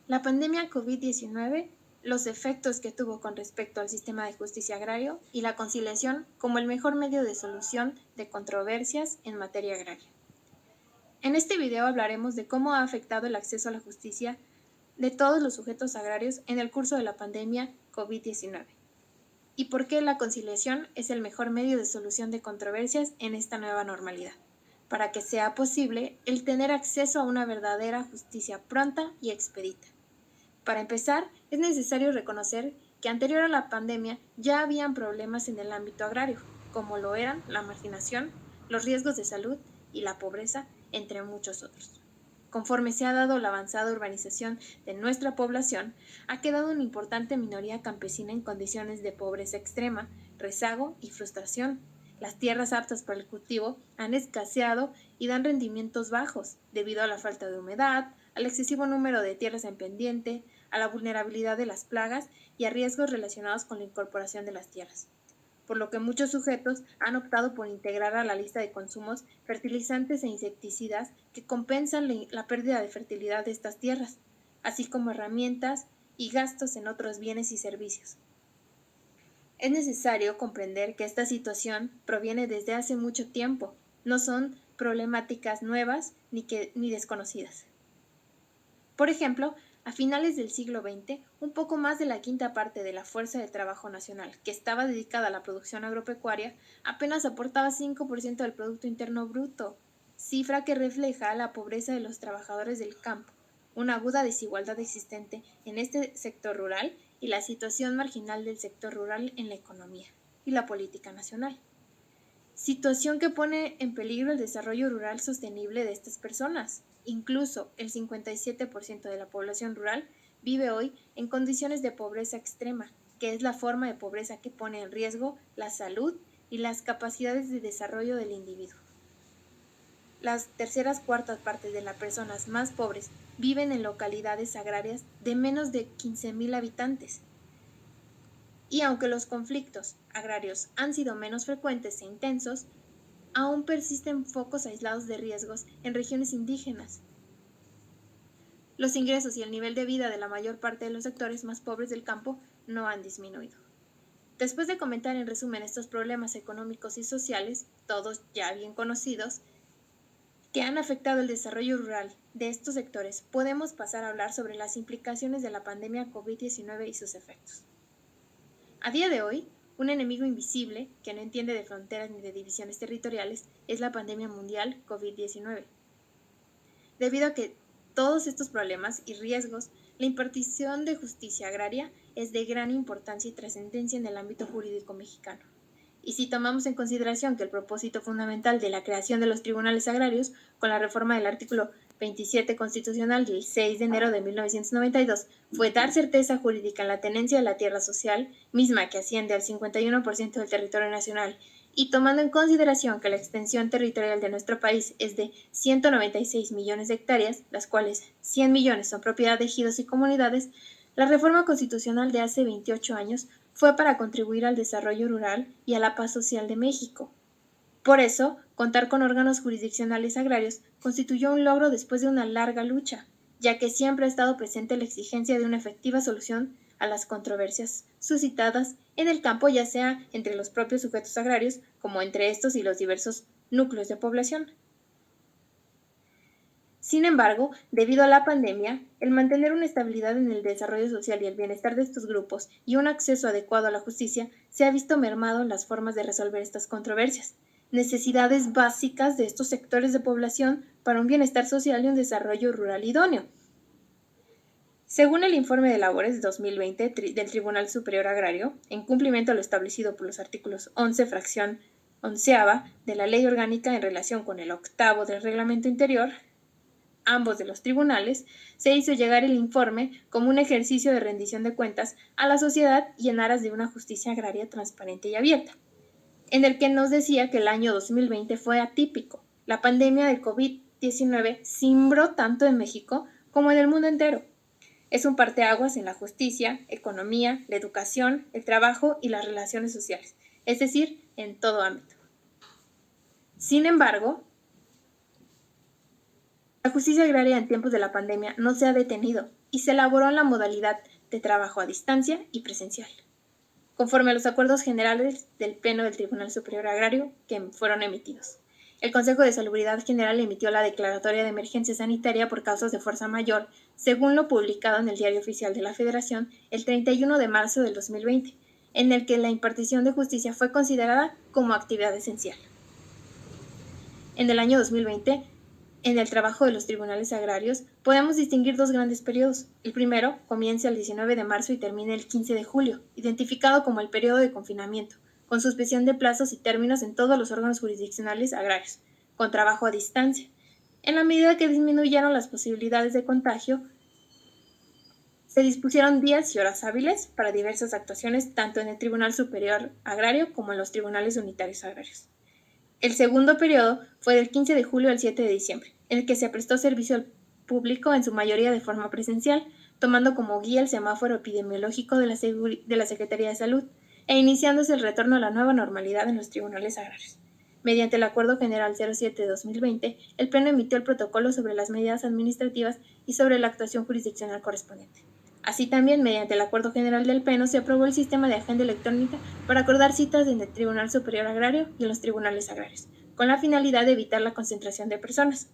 La pandemia COVID-19, los efectos que tuvo con respecto al sistema de justicia agrario y la conciliación como el mejor medio de solución de controversias en materia agraria. En este video hablaremos de cómo ha afectado el acceso a la justicia de todos los sujetos agrarios en el curso de la pandemia COVID-19 y por qué la conciliación es el mejor medio de solución de controversias en esta nueva normalidad, para que sea posible el tener acceso a una verdadera justicia pronta y expedita. Para empezar, es necesario reconocer que anterior a la pandemia ya habían problemas en el ámbito agrario, como lo eran la marginación, los riesgos de salud y la pobreza, entre muchos otros. Conforme se ha dado la avanzada urbanización de nuestra población, ha quedado una importante minoría campesina en condiciones de pobreza extrema, rezago y frustración. Las tierras aptas para el cultivo han escaseado y dan rendimientos bajos debido a la falta de humedad, al excesivo número de tierras en pendiente, a la vulnerabilidad de las plagas y a riesgos relacionados con la incorporación de las tierras, por lo que muchos sujetos han optado por integrar a la lista de consumos fertilizantes e insecticidas que compensan la pérdida de fertilidad de estas tierras, así como herramientas y gastos en otros bienes y servicios. Es necesario comprender que esta situación proviene desde hace mucho tiempo, no son problemáticas nuevas ni desconocidas. Por ejemplo, a finales del siglo XX, un poco más de la quinta parte de la fuerza de trabajo nacional, que estaba dedicada a la producción agropecuaria, apenas aportaba 5% del Producto Interno Bruto, cifra que refleja la pobreza de los trabajadores del campo, una aguda desigualdad existente en este sector rural y la situación marginal del sector rural en la economía y la política nacional. Situación que pone en peligro el desarrollo rural sostenible de estas personas. Incluso el 57% de la población rural vive hoy en condiciones de pobreza extrema, que es la forma de pobreza que pone en riesgo la salud y las capacidades de desarrollo del individuo. Las terceras cuartas partes de las personas más pobres viven en localidades agrarias de menos de 15,000 habitantes. Y aunque los conflictos agrarios han sido menos frecuentes e intensos, aún persisten focos aislados de riesgos en regiones indígenas. Los ingresos y el nivel de vida de la mayor parte de los sectores más pobres del campo no han disminuido. Después de comentar en resumen estos problemas económicos y sociales, todos ya bien conocidos, que han afectado el desarrollo rural de estos sectores, podemos pasar a hablar sobre las implicaciones de la pandemia COVID-19 y sus efectos. A día de hoy, un enemigo invisible, que no entiende de fronteras ni de divisiones territoriales, es la pandemia mundial COVID-19. Debido a que todos estos problemas y riesgos, la impartición de justicia agraria es de gran importancia y trascendencia en el ámbito jurídico mexicano. Y si tomamos en consideración que el propósito fundamental de la creación de los tribunales agrarios, con la reforma del artículo 27 constitucional del 6 de enero de 1992, fue dar certeza jurídica en la tenencia de la tierra social, misma que asciende al 51% del territorio nacional, y tomando en consideración que la extensión territorial de nuestro país es de 196 millones de hectáreas, las cuales 100 millones son propiedad de ejidos y comunidades, la reforma constitucional de hace 28 años fue para contribuir al desarrollo rural y a la paz social de México. Por eso, contar con órganos jurisdiccionales agrarios constituyó un logro después de una larga lucha, ya que siempre ha estado presente la exigencia de una efectiva solución a las controversias suscitadas en el campo, ya sea entre los propios sujetos agrarios como entre estos y los diversos núcleos de población. Sin embargo, debido a la pandemia, el mantener una estabilidad en el desarrollo social y el bienestar de estos grupos y un acceso adecuado a la justicia se ha visto mermado en las formas de resolver estas controversias, necesidades básicas de estos sectores de población para un bienestar social y un desarrollo rural idóneo. Según el informe de labores 2020 del Tribunal Superior Agrario, en cumplimiento a lo establecido por los artículos 11, fracción 11ª de la Ley Orgánica en relación con el 8º del Reglamento Interior, ambos de los tribunales, se hizo llegar el informe como un ejercicio de rendición de cuentas a la sociedad y en aras de una justicia agraria transparente y abierta, en el que nos decía que el año 2020 fue atípico. La pandemia del COVID-19 cimbró tanto en México como en el mundo entero. Es un parteaguas en la justicia, economía, la educación, el trabajo y las relaciones sociales, es decir, en todo ámbito. Sin embargo, La justicia agraria en tiempos de la pandemia no se ha detenido y se elaboró en la modalidad de trabajo a distancia y presencial, conforme a los acuerdos generales del Pleno del Tribunal Superior Agrario que fueron emitidos. El Consejo de Salubridad General emitió la declaratoria de emergencia sanitaria por causas de fuerza mayor, según lo publicado en el Diario Oficial de la Federación el 31 de marzo del 2020, en el que la impartición de justicia fue considerada como actividad esencial. En el año 2020, en el trabajo de los tribunales agrarios, podemos distinguir dos grandes periodos. El primero comienza el 19 de marzo y termina el 15 de julio, identificado como el periodo de confinamiento, con suspensión de plazos y términos en todos los órganos jurisdiccionales agrarios, con trabajo a distancia. En la medida que disminuyeron las posibilidades de contagio, se dispusieron días y horas hábiles para diversas actuaciones tanto en el Tribunal Superior Agrario como en los Tribunales Unitarios Agrarios. El segundo periodo fue del 15 de julio al 7 de diciembre, en el que se prestó servicio al público en su mayoría de forma presencial, tomando como guía el semáforo epidemiológico de la Secretaría de Salud e iniciándose el retorno a la nueva normalidad en los tribunales agrarios. Mediante el Acuerdo General 07 de 2020, el Pleno emitió el protocolo sobre las medidas administrativas y sobre la actuación jurisdiccional correspondiente. Así también, mediante el Acuerdo General del Pleno, se aprobó el sistema de agenda electrónica para acordar citas en el Tribunal Superior Agrario y en los tribunales agrarios, con la finalidad de evitar la concentración de personas.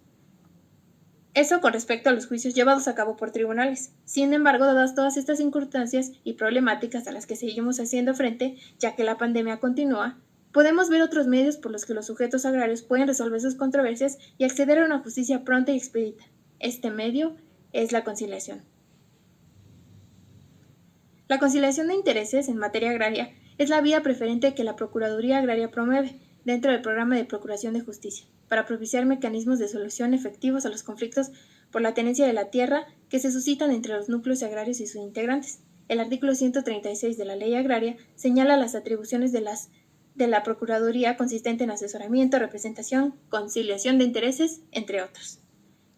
Eso con respecto a los juicios llevados a cabo por tribunales. Sin embargo, dadas todas estas circunstancias y problemáticas a las que seguimos haciendo frente, ya que la pandemia continúa, podemos ver otros medios por los que los sujetos agrarios pueden resolver sus controversias y acceder a una justicia pronta y expedita. Este medio es la conciliación. La conciliación de intereses en materia agraria es la vía preferente que la Procuraduría Agraria promueve dentro del programa de Procuración de Justicia para propiciar mecanismos de solución efectivos a los conflictos por la tenencia de la tierra que se suscitan entre los núcleos agrarios y sus integrantes. El artículo 136 de la Ley Agraria señala las atribuciones de la Procuraduría consistente en asesoramiento, representación, conciliación de intereses, entre otros.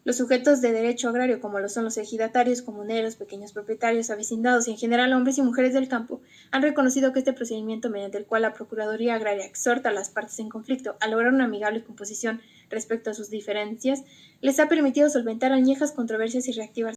Los sujetos de derecho agrario, como lo son los ejidatarios, comuneros, pequeños propietarios, avecindados y en general hombres y mujeres del campo, han reconocido que este procedimiento mediante el cual la Procuraduría Agraria exhorta a las partes en conflicto a lograr una amigable composición respecto a sus diferencias, les ha permitido solventar añejas controversias y reactivar